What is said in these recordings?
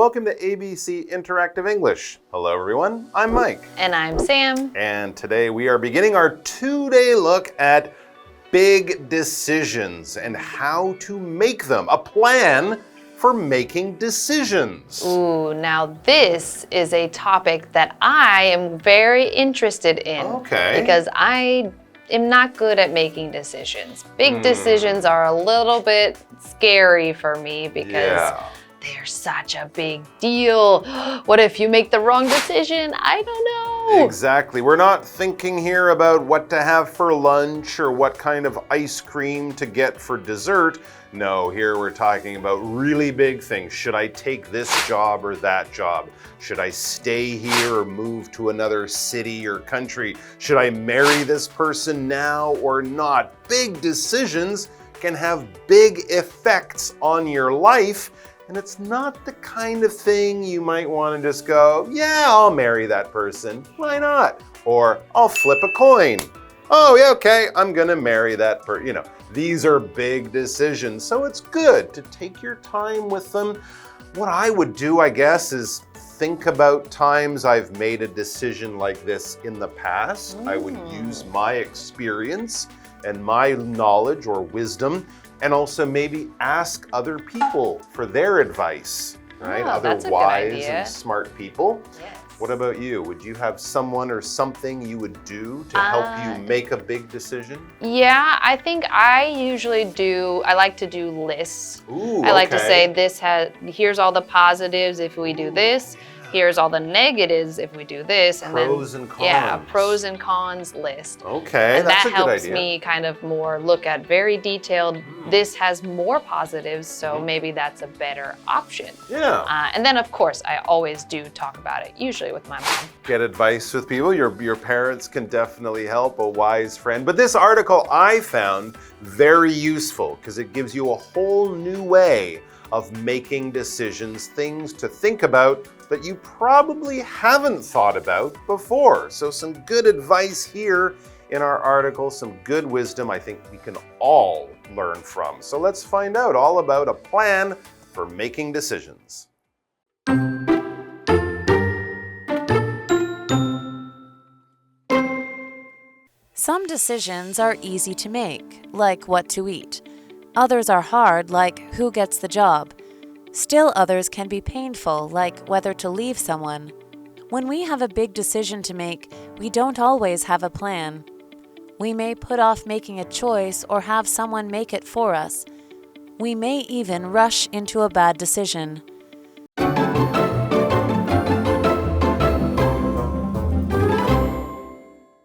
Welcome to ABC Interactive English. Hello everyone, I'm Mike. And I'm Sam. And today we are beginning our 2-day look at big decisions and how to make them. A plan for making decisions. Ooh, now this is a topic that I am very interested in. Okay. Because I am not good at making decisions. Big decisions are a little bit scary for me because they're such a big deal. What if you make the wrong decision? I don't know. Exactly. We're not thinking here about what to have for lunch or what kind of ice cream to get for dessert. No, here we're talking about really big things. Should I take this job or that job? Should I stay here or move to another city or country? Should I marry this person now or not? Big decisions can have big effects on your life. And it's not the kind of thing you might want to just go, yeah, I'll marry that person. Why not? Or I'll flip a coin. Oh, yeah, okay, I'm gonna marry that person. You know, these are big decisions, so it's good to take your time with them. What I would do, I guess, is think about times I've made a decision like this in the past. I would use my experience and my knowledge or wisdom, and also maybe ask other people for their advice, right? Other wise and smart people. Yes. What about you? Would you have someone or something you would do to help you make a big decision? Yeah, I think I usually do. I like to do lists. Ooh, I like to say here's all the positives if we do this. Here's all the negatives if we do this. And pros and cons. Yeah, pros and cons list. Okay, and that's a that good helps idea. me kind of more look at very detailed, this has more positives, so maybe that's a better option. Yeah. And then of course, I always do talk about it, usually with my mom. Get advice with people. Your parents can definitely help, a wise friend. But this article I found very useful because it gives you a whole new way of making decisions, things to think about that you probably haven't thought about before. So some good advice here in our article, some good wisdom I think we can all learn from. So let's find out all about a plan for making decisions. Some decisions are easy to make, like what to eat. Others are hard, like who gets the job. Still others can be painful, like whether to leave someone. When we have a big decision to make, we don't always have a plan. We may put off making a choice or have someone make it for us. We may even rush into a bad decision.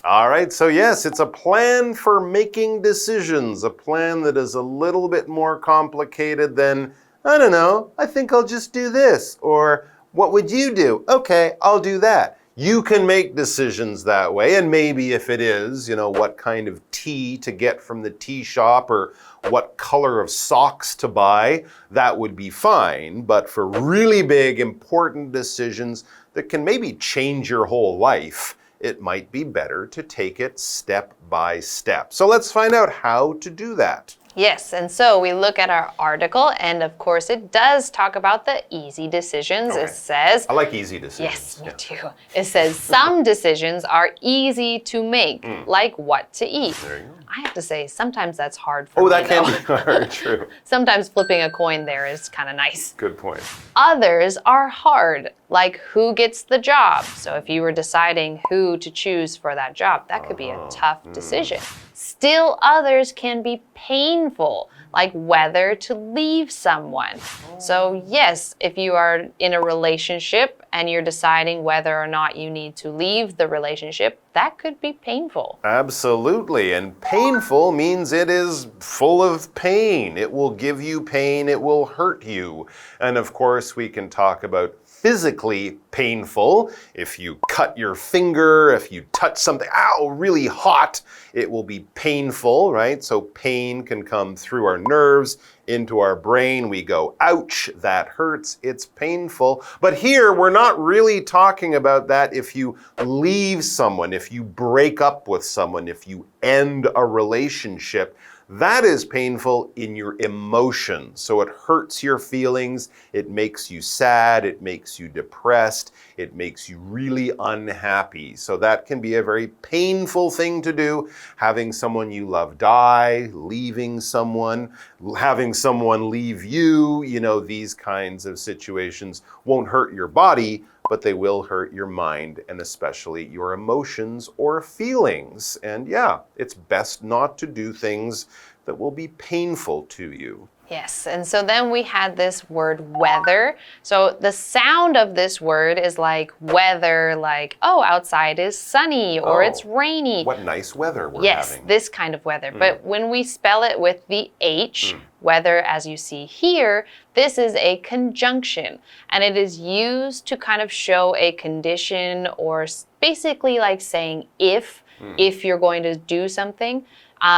All right, so yes, it's a plan for making decisions, a plan that is a little bit more complicated than, I don't know, I think I'll just do this. Or, what would you do? Okay, I'll do that. You can make decisions that way, and maybe if it is, you know, what kind of tea to get from the tea shop or what color of socks to buy, that would be fine. But for really big, important decisions that can maybe change your whole life, it might be better to take it step by step. So let's find out how to do that. Yes, and so we look at our article, and of course it does talk about the easy decisions. Okay. It says... I like easy decisions. Yes, me too. It says some decisions are easy to make, like what to eat. There you go. I have to say, sometimes that's hard for me. Oh, that can though. be hard, true. Sometimes flipping a coin there is kind of nice. Good point. Others are hard, like who gets the job. So if you were deciding who to choose for that job, that could be a tough decision. Still others can be painful, like whether to leave someone. So yes, if you are in a relationship and you're deciding whether or not you need to leave the relationship, that could be painful. Absolutely, and painful means it is full of pain. It will give you pain, it will hurt you. And of course, we can talk about physically painful. If you cut your finger, if you touch something, ow, really hot, it will be painful, right? So pain can come through our nerves. into our brain. We go, ouch, that hurts, it's painful. But here, we're not really talking about that if you leave someone, if you break up with someone, if you end a relationship. That is painful in your emotions. So it hurts your feelings, it makes you sad, it makes you depressed, it makes you really unhappy. So that can be a very painful thing to do. Having someone you love die, leaving someone, having someone leave you, you know, these kinds of situations won't hurt your body, but they will hurt your mind and especially your emotions or feelings. And yeah, it's best not to do things that will be painful to you. Yes, and so then we had this word weather. So the sound of this word is like weather, like, oh, outside is sunny or it's rainy. What nice weather we're yes, having. this kind of weather. But when we spell it with the H, weather, as you see here, this is a conjunction. And it is used to kind of show a condition or basically like saying if you're going to do something.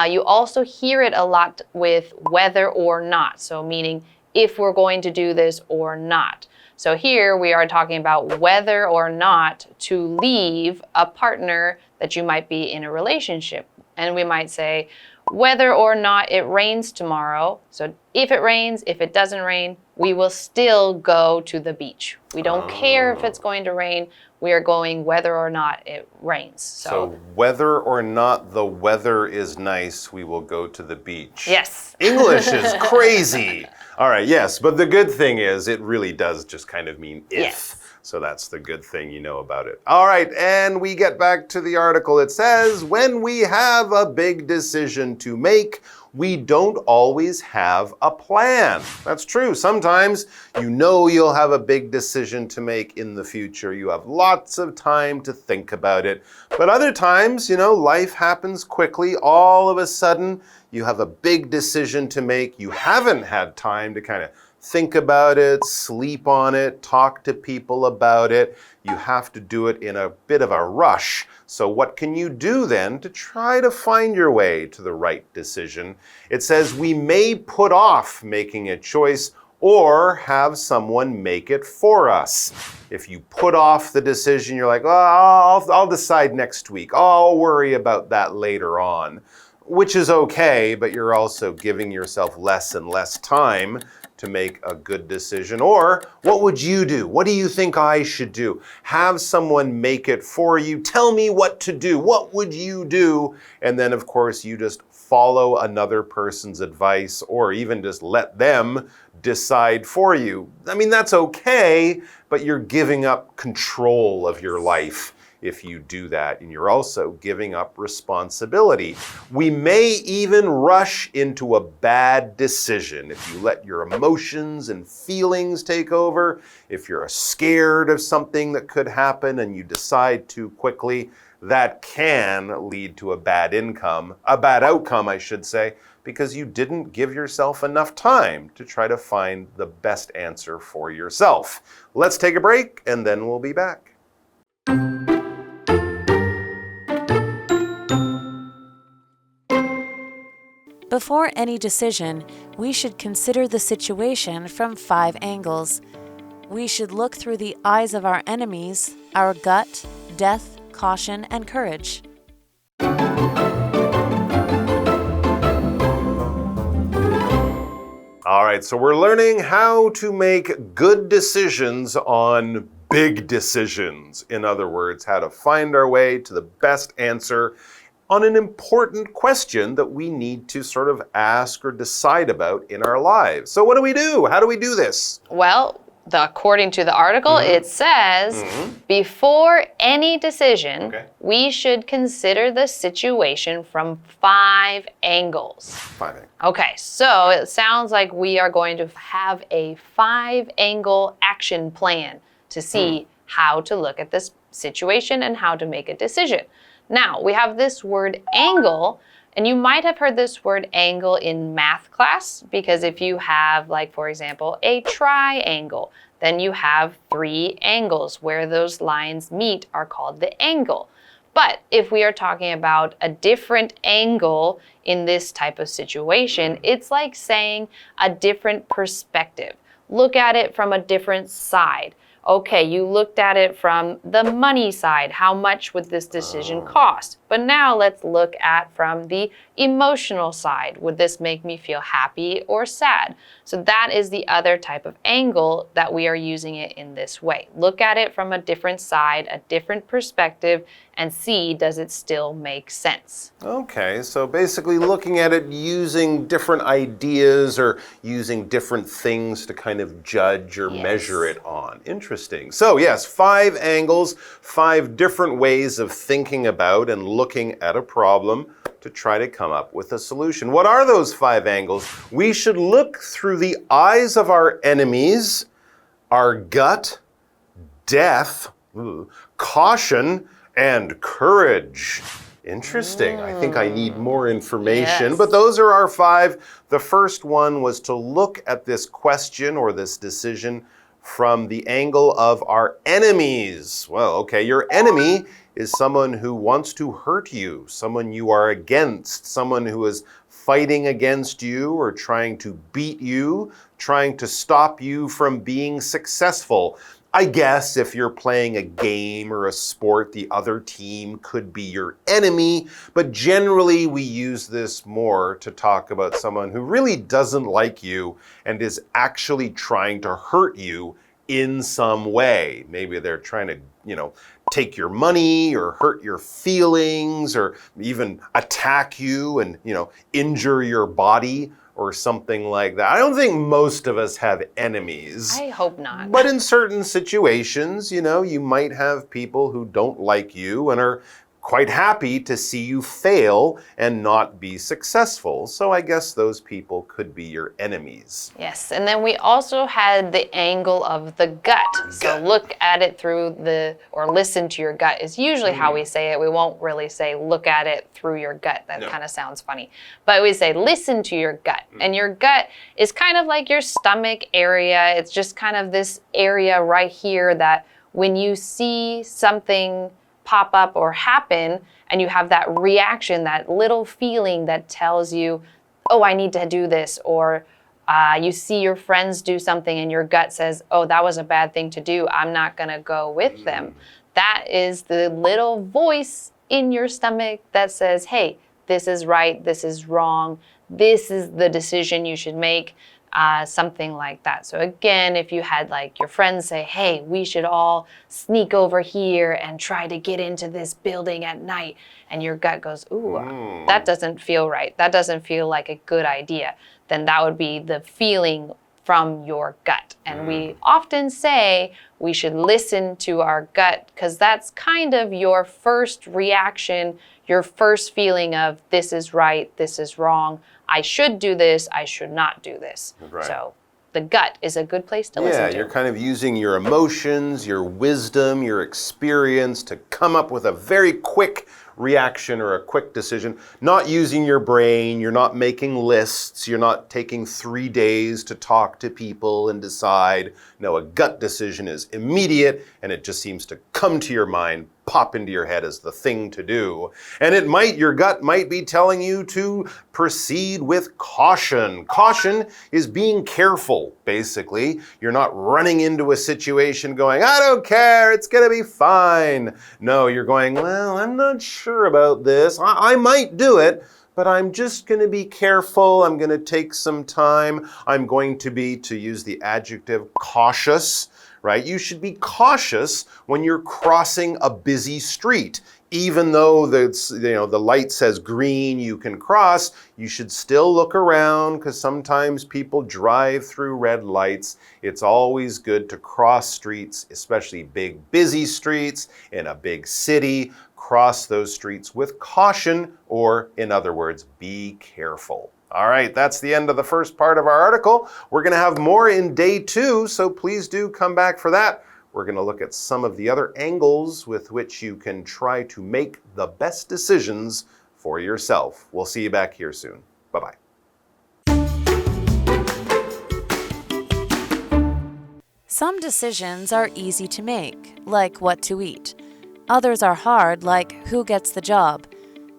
You also hear it a lot with whether or not. So meaning if we're going to do this or not. So here we are talking about whether or not to leave a partner that you might be in a relationship. And we might say whether or not it rains tomorrow. So if it rains, if it doesn't rain, we will still go to the beach. We don't care if it's going to rain. We are going whether or not it rains. So whether or not the weather is nice, we will go to the beach. Yes. English is crazy. All right, yes, but the good thing is it really does just kind of mean if. Yes. So that's the good thing you know about it. All right, and we get back to the article. It says, when we have a big decision to make, we don't always have a plan. That's true. Sometimes you know you'll have a big decision to make in the future. You have lots of time to think about it. But other times, you know, life happens quickly. All of a sudden, you have a big decision to make. You haven't had time to kind of think about it, sleep on it, talk to people about it. You have to do it in a bit of a rush. So what can you do then to try to find your way to the right decision? It says we may put off making a choice or have someone make it for us. If you put off the decision, you're like, oh, I'll decide next week. Oh, I'll worry about that later on, which is okay, but you're also giving yourself less and less time to make a good decision. Or what would you do? What do you think I should do? Have someone make it for you. Tell me what to do. What would you do? And then, of course, you just follow another person's advice or even just let them decide for you. I mean, that's okay, but you're giving up control of your life if you do that, and you're also giving up responsibility. We may even rush into a bad decision if you let your emotions and feelings take over, if you're scared of something that could happen and you decide too quickly, that can lead to a bad outcome, I should say, because you didn't give yourself enough time to try to find the best answer for yourself. Let's take a break and then we'll be back. Before any decision, we should consider the situation from 5 angles. We should look through the eyes of our enemies, our gut, death, caution, and courage. All right, so we're learning how to make good decisions on big decisions. In other words, how to find our way to the best answer on an important question that we need to sort of ask or decide about in our lives. So what do we do? How do we do this? Well, according to the article, it says, before any decision, we should consider the situation from 5 angles. 5 angles. Okay, so it sounds like we are going to have a 5-angle action plan to see how to look at this situation and how to make a decision. Now, we have this word angle, and you might have heard this word angle in math class, because if you have, like, for example, a triangle, then you have 3 angles where those lines meet are called the angle. But if we are talking about a different angle in this type of situation, it's like saying a different perspective. Look at it from a different side. Okay, you looked at it from the money side. How much would this decision cost? But now let's look at from the emotional side. Would this make me feel happy or sad? So that is the other type of angle that we are using it in this way. Look at it from a different side, a different perspective, and see, does it still make sense? Okay, so basically looking at it using different ideas or using different things to kind of judge or measure it on. Interesting. So yes, 5 angles, 5 different ways of thinking about and looking at a problem to try to come up with a solution. What are those 5 angles? We should look through the eyes of our enemies, our gut, death, caution, and courage. Interesting. I think I need more information, but those are our 5. The first one was to look at this question or this decision from the angle of our enemies. Well, okay, your enemy is someone who wants to hurt you, someone you are against, someone who is fighting against you or trying to beat you, trying to stop you from being successful. I guess if you're playing a game or a sport, the other team could be your enemy, but generally we use this more to talk about someone who really doesn't like you and is actually trying to hurt you in some way. Maybe they're trying to, take your money or hurt your feelings or even attack you and, injure your body or something like that. I don't think most of us have enemies. I hope not. But in certain situations, you might have people who don't like you and are quite happy to see you fail and not be successful. So I guess those people could be your enemies. Yes, and then we also had the angle of the gut. So look at it through or listen to your gut is usually how we say it. We won't really say look at it through your gut. That kind of sounds funny. But we say listen to your gut. And your gut is kind of like your stomach area. It's just kind of this area right here that when you see something pop up or happen and you have that reaction, that little feeling that tells you, oh, I need to do this, or you see your friends do something and your gut says, oh, that was a bad thing to do, I'm not gonna go with them. That is the little voice in your stomach that says, hey, this is right, this is wrong, this is the decision you should make. Something like that. So again, if you had like your friends say, hey, we should all sneak over here and try to get into this building at night, and your gut goes, ooh, that doesn't feel right. That doesn't feel like a good idea. Then that would be the feeling from your gut. And we often say we should listen to our gut because that's kind of your first reaction, your first feeling of this is right, this is wrong. I should do this, I should not do this. Right. So the gut is a good place to listen to. Yeah, you're kind of using your emotions, your wisdom, your experience to come up with a very quick reaction or a quick decision. Not using your brain, you're not making lists, you're not taking 3 days to talk to people and decide. No, a gut decision is immediate and it just seems to come to your mind, pop into your head as the thing to do. And your gut might be telling you to proceed with caution. Caution is being careful, basically. You're not running into a situation going, I don't care, it's gonna be fine. No, you're going, well, I'm not sure about this. I might do it, but I'm just going to be careful. I'm going to take some time. I'm going to be, to use the adjective, cautious, right? You should be cautious when you're crossing a busy street. Even though the light says green, you can cross, you should still look around because sometimes people drive through red lights. It's always good to cross streets, especially big, busy streets in a big city. Cross those streets with caution, or in other words, be careful. All right, that's the end of the first part of our article. We're going to have more in day 2, so please do come back for that. We're going to look at some of the other angles with which you can try to make the best decisions for yourself. We'll see you back here soon. Bye-bye. Some decisions are easy to make, like what to eat. Others are hard, like who gets the job.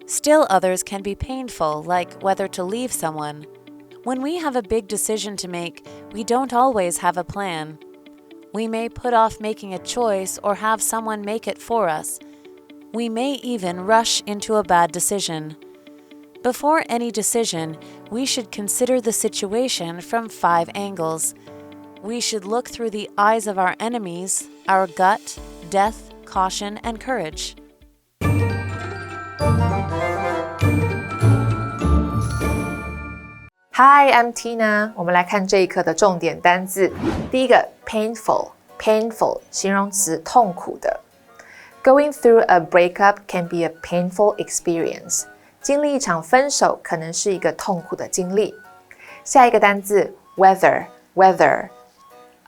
Still others can be painful, like whether to leave someone. When we have a big decision to make, we don't always have a plan. We may put off making a choice or have someone make it for us. We may even rush into a bad decision. Before any decision, we should consider the situation from 5 angles. We should look through the eyes of our enemies, our gut, death, caution, and courage. Hi, I'm Tina. 我们来看这一课的重点单字。第一个 painful 形容词痛苦的。Going through a breakup can be a painful experience. 经历一场分手可能是一个痛苦的经历。下一个单字 whether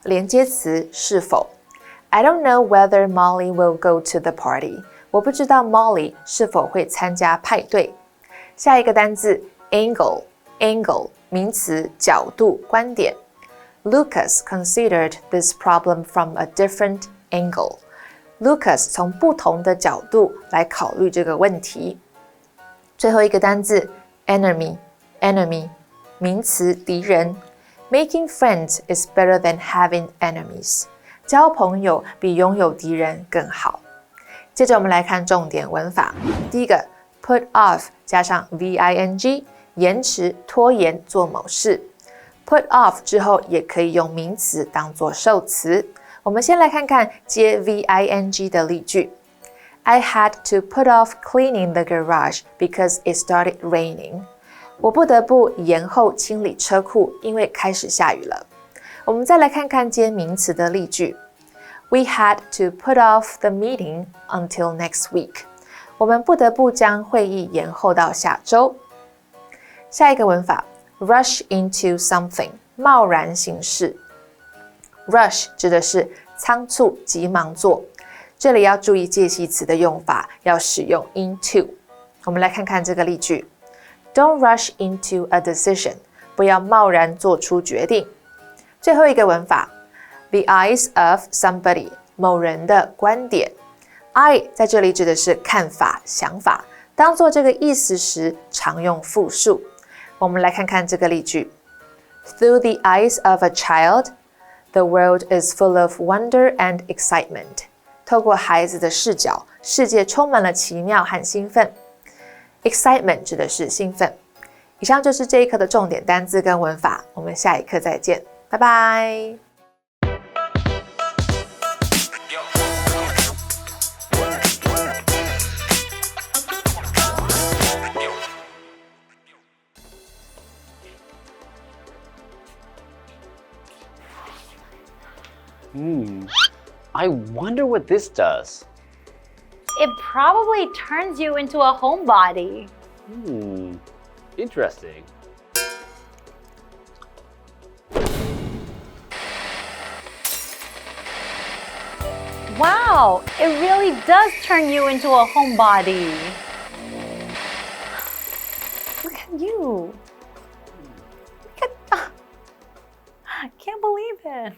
连接词是否。I don't know whether Molly will go to the party. 我不知道 Molly 是否会参加派对。下一个单字 angle 名词角度观点。Lucas considered this problem from a different angle. Lucas 从不同的角度来考虑这个问题。最后一个单字 enemy 名词敌人。Making friends is better than having enemies. 交朋友比拥有敌人更好。接着我们来看重点文法。第一个 put off 加上 VING 延迟拖延做某事。Put off 之后也可以用名词当作受词。我们先来看看接 VING 的例句。I had to put off cleaning the garage because it started raining. 我不得不延后清理车库，因为开始下雨了。我们再来看看接名词的例句。We had to put off the meeting until next week. 我们不得不将会议延后到下周。下一个文法 rush into something 贸然行事。Rush 指的是仓促急忙做，这里要注意介系词的用法，要使用 into。我们来看看这个例句。Don't rush into a decision. 不要贸然做出决定。最后一个文法 The eyes of somebody 某人的观点。eye 在这里指的是看法、想法，当做这个意思时常用复数。我们来看看这个例句。Through the eyes of a child, the world is full of wonder and excitement. 透过孩子的视角，世界充满了奇妙和兴奋。Excitement 指的是兴奋。以上就是这一课的重点单字跟文法，我们下一课再见，拜拜。I wonder what this does. It probably turns you into a homebody. Interesting. Wow, it really does turn you into a homebody. Look at you. I can't believe it.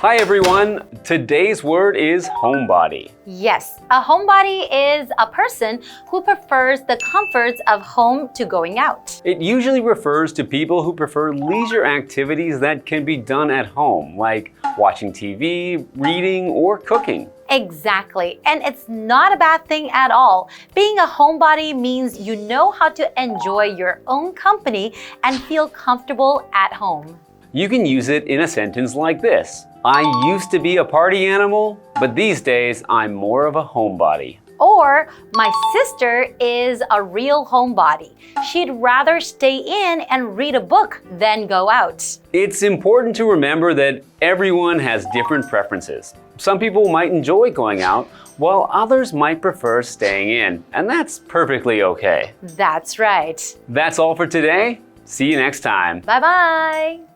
Hi everyone, today's word is homebody. Yes, a homebody is a person who prefers the comforts of home to going out. It usually refers to people who prefer leisure activities that can be done at home, like watching TV, reading, or cooking. Exactly, and it's not a bad thing at all. Being a homebody means you know how to enjoy your own company and feel comfortable at home. You can use it in a sentence like this. I used to be a party animal, but these days I'm more of a homebody. Or, my sister is a real homebody. She'd rather stay in and read a book than go out. It's important to remember that everyone has different preferences. Some people might enjoy going out, while others might prefer staying in, and that's perfectly okay. That's right. That's all for today. See you next time. Bye-bye.